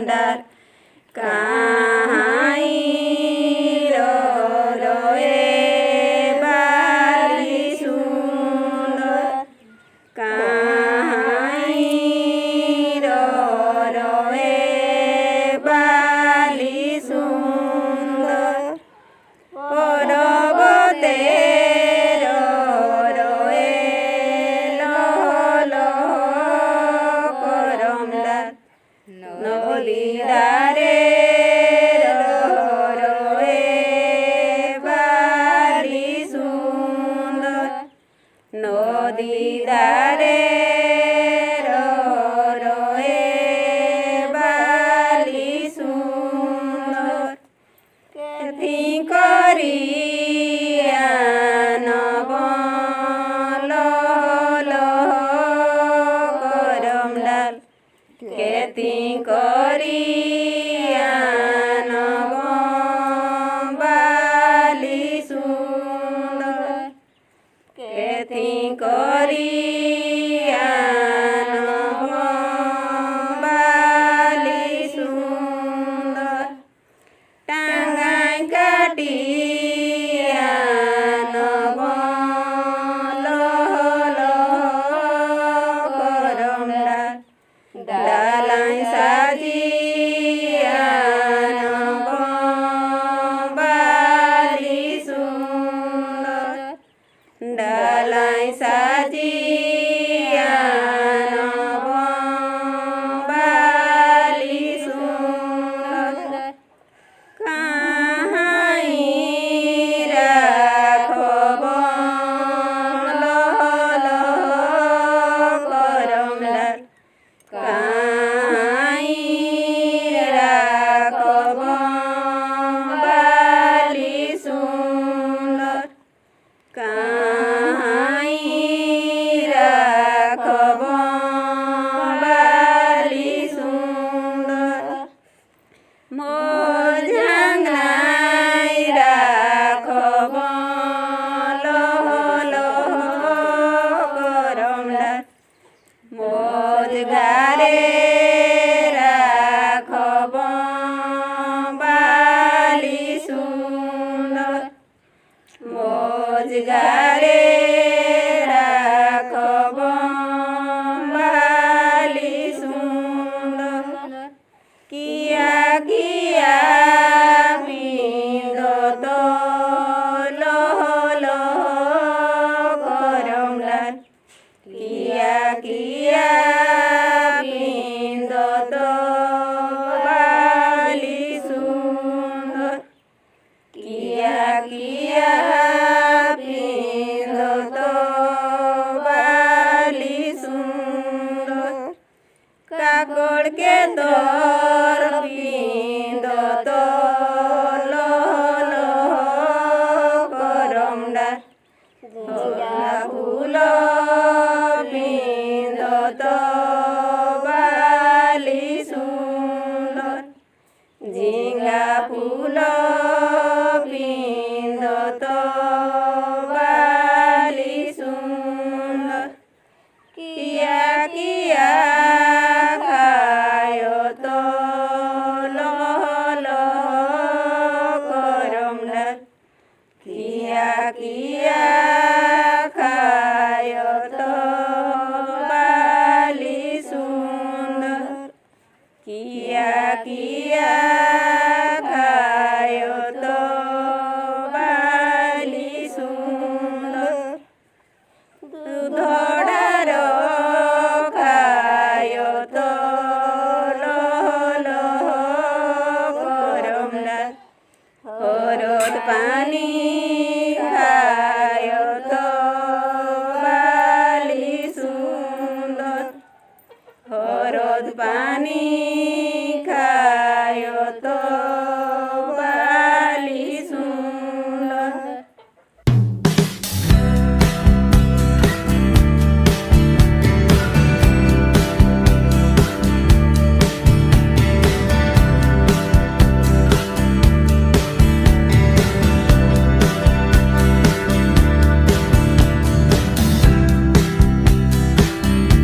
Dar Kahai ro e bali sundar Kahai ro e bali sundar Porobote ro e lo koromdar Nodidare ro e bali sundar Nodidare ro e bali sundar Kethi korian lo koromdal Kethi korian bali sundar Kethi korian bali sundar Tangan katian lo koromdal Dalai sajian bali sundar Dalai sajian bali sundar Kahai rakhobon lo koromdal Kahai rakhobon bali sundar Kahai rakhobon bali sundar Mor jangnai rakhobon lo koromdal Moj gare rakhobon bali sundar Moj gare rakhobon bali sundar Kia kia pindo to lo koromdal Kia kia pindo to bali sundar Kia kia pindo to bali sundar Kakor ke tor pindo to lo koromdal Jingga phulo pindo to bali sundar Jingga phulo pindo to bali sundar Kia kia khayo to lo koromdal Kia kia khayo to bali sundar Kia kia khayo to bali sundar Dudhodaro khayo to lo koromdal Horod pani khayo to bali sundar Horod pani